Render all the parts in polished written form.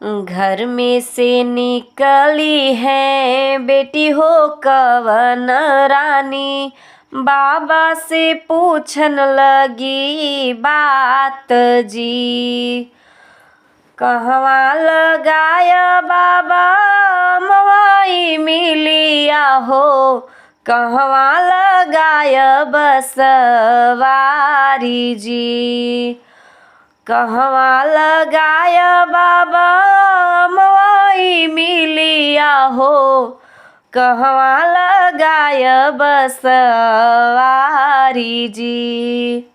घर में से निकली है बेटी हो कवन रानी, बाबा से पूछन लगी बात जी। कहवा लगाय बाबा मवाई मिलिया हो, कहवा लगाय बसवारी जी। कहवा लगाय बाबा मवाई मिलिया हो, कहवा लगाय बसवारी जी।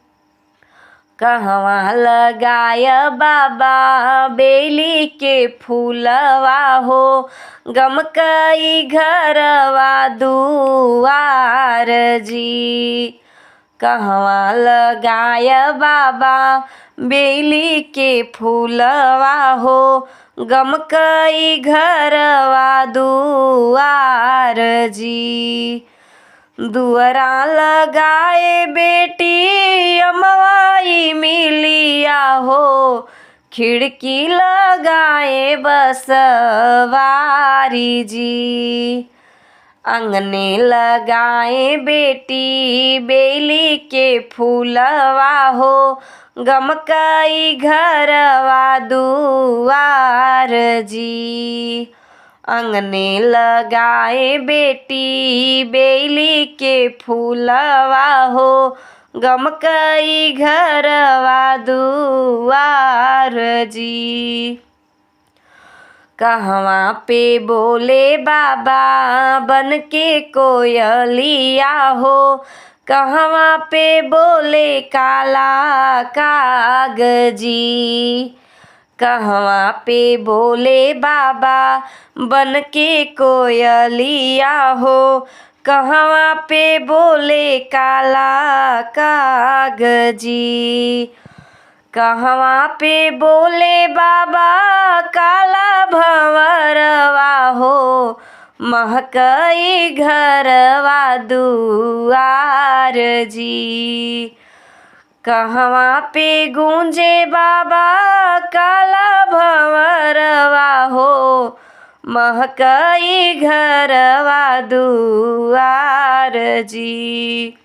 कहवा लगाय बाबा बेली के फूलवा हो, गमकई घरवा दुआर जी। कहवा लगाय बाबा बेली के फूलवा हो, गमकई घरवा दुआर जी। दुअरा लगाए बेटी अमवाई मिलिया हो, खिड़की लगाए बसवारी जी। अंगने लगाए बेटी बेली के फूलवा हो, गमकई घरवा दुआर जी। अंगने लगाए बेटी बेली के फूलवा हो, गमकई घरवा दुआर जी। कहवा पे बोले बाबा बन के कोयलिया हो, कहवा पे बोले काला कागजी। कहवा पे बोले बाबा बन के कोयलिया हो, कहवा पे बोले काला कागजी। कहवा पे बोले बाबा काला भंवरवा हो, महकई घरवा दुआर जी। कहवा पे गूंजे बाबा काला भंवरवा हो, महकई घरवा दुआर जी।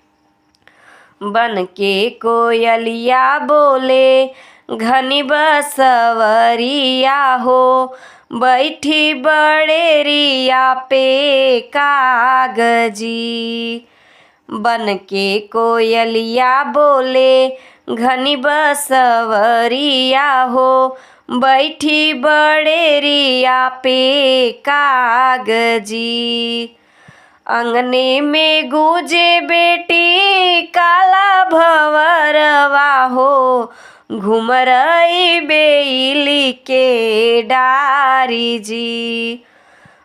बन के कोयलिया बोले घनी बसवरिया हो, बैठी बड़ेरिया पे कागजी। बन के कोयलिया बोले घनी बसवरिया हो, बैठी बड़ेरिया पे कागजी। अंगने में गूंजे बेटी काला भंवरवा हो, घुमरई बेली के डारी जी।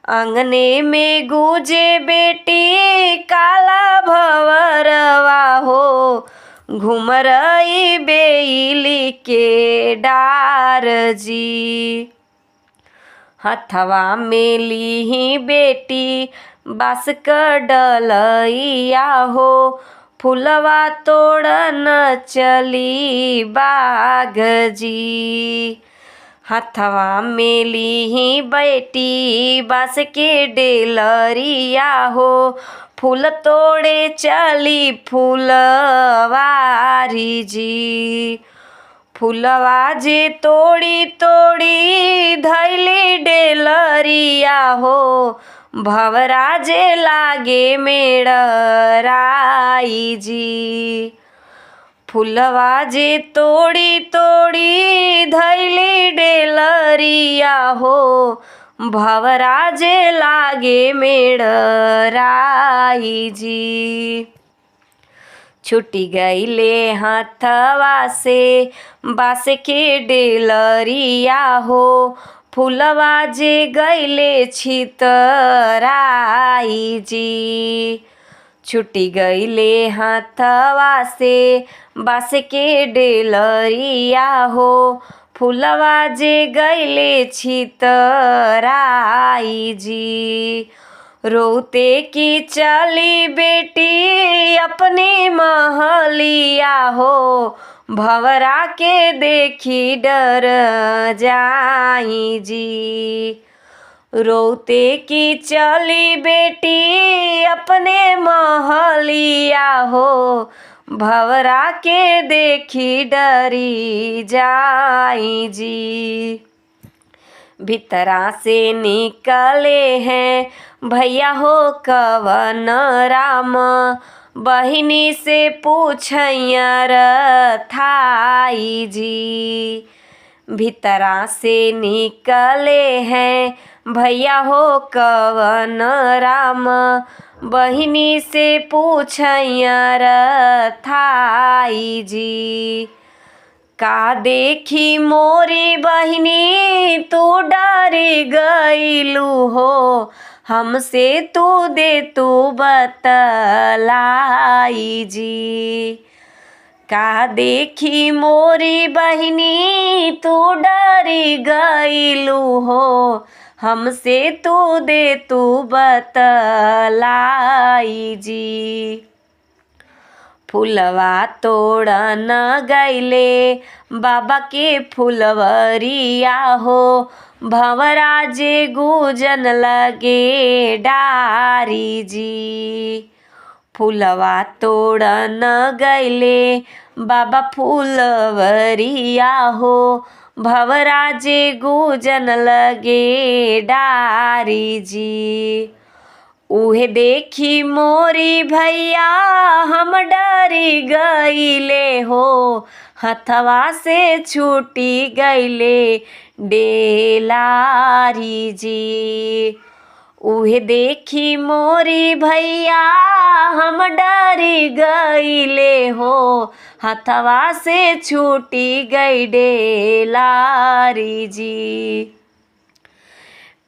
अंगने में गूंजे बेटी काला भंवरवा हो, घुमरई बेली के डार जी। हथवा में लीही बेटी बांस क डलैया हो, फुलवा तोड़न चली बाग जी। हथवा में लीही बेटी बांस के डेलरिया हो, फूल तोड़े चली फूलवारी जी। फूलवा जे तोड़ी तोड़ी धैली डेलरिया हो, भंवरा जे लागे मेड़राई जी। फूलवा जे तोड़ी तोड़ी धैली डेलरिया हो, भंवरा जे लागे मेड़राई जी। छुटी गईले हाथवा से बांस के डेलरिया हो, फूलवा जे गईले छितराई जी। छुटी गईले हाथवा से बांस के डेलरिया हो, फूलवा जे गईले छितराई जी। रोते की चली बेटी अपनी महलिया हो, भंवरा के देखी डर जाई जी। रोते की चली बेटी अपने महलिया हो, भंवरा के देखी डरी जाई जी। भीतरा से निकले हैं भैया हो कवन राम, बहिनी से पूछैया थाई जी। भीतरा से निकले हैं भैया हो कवन राम, बहिनी से पूछैया थाई जी। का देखी मोरी बहिनी तू डरी गईलू हो, हमसे तू दे तू बतलाई जी। का देखी मोरी बहिनी तू डरी गईलू हो, हमसे तू दे तू बतलाई जी। फूलवा तोड़न गईले बाबा के फुलवरिया हो, भंवरा जे गूंजन लगे डारी जी। फूलवा तोड़न गईले बाबा फुलवरिया हो, भंवरा जे गूंजन लगे डारी जी। उहे देखी मोरी भैया हम डरी गईले हो, हथवा से छूटी गईले डेलारी जी। उहे देखी मोरी भैया हम डरी गईले हो, हथवा से छूटी गई डेलारी जी।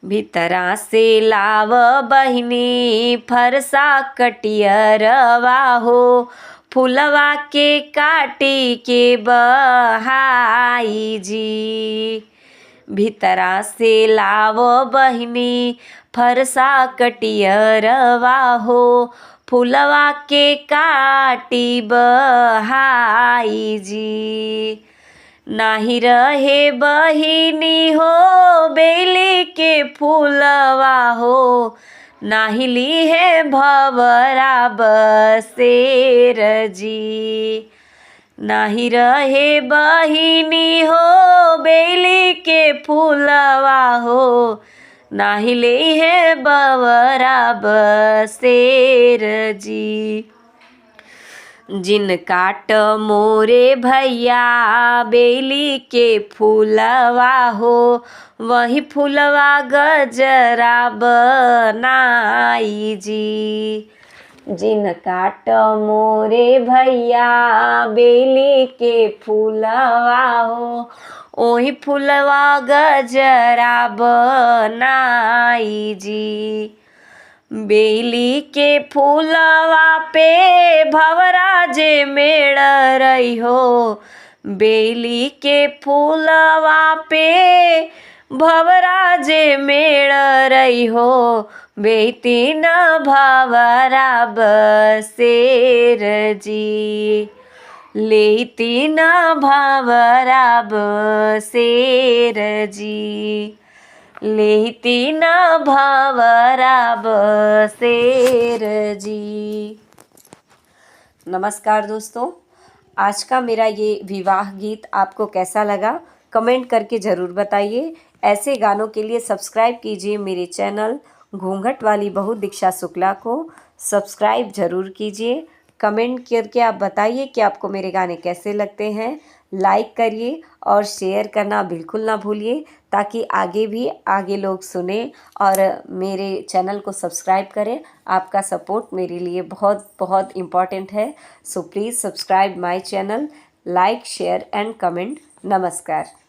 भीतरा से लाव बहिनी फरसा कटियरवा हो, फुलवा के काटी के बहाई जी। भीतरा से लाव बहिनी फरसा कटियरवा हो, फुलवा के काटी बहाई जी। नाही रहे बहिनी हो बेली के फूलवा हो, नाही ली है भंवरा बसेर जी। नाही रहे बहिनी हो बेली के फूलवा हो, नाही ले है भंवरा बसेर जी। जिन काट मोरे भैया बेली के फूलवा हो, वही फूलवा गजरा बनाई जी। जिन काट मोरे भैया बेली के फूलवा हो, वही फूलवा गजरा बनाई जी। बेली के फूलवा पे भंवरा जे मेड़ रही हो, बेली के फूलवा पे भंवरा जे मेड़ रही हो, बेती न भंवरा बसेर जी। लेती न भंवरा बसेर जी। लेती न भंवरा बसेर जी। नमस्कार दोस्तों, आज का मेरा ये विवाह गीत आपको कैसा लगा कमेंट करके ज़रूर बताइए। ऐसे गानों के लिए सब्सक्राइब कीजिए मेरे चैनल घूंघट वाली बहू दीक्षा शुक्ला को सब्सक्राइब ज़रूर कीजिए। कमेंट करके आप बताइए कि आपको मेरे गाने कैसे लगते हैं। लाइक करिए और शेयर करना बिल्कुल ना भूलिए, ताकि आगे लोग सुने और मेरे चैनल को सब्सक्राइब करें। आपका सपोर्ट मेरे लिए बहुत बहुत इम्पॉर्टेंट है। So please subscribe my channel, like share and comment. नमस्कार।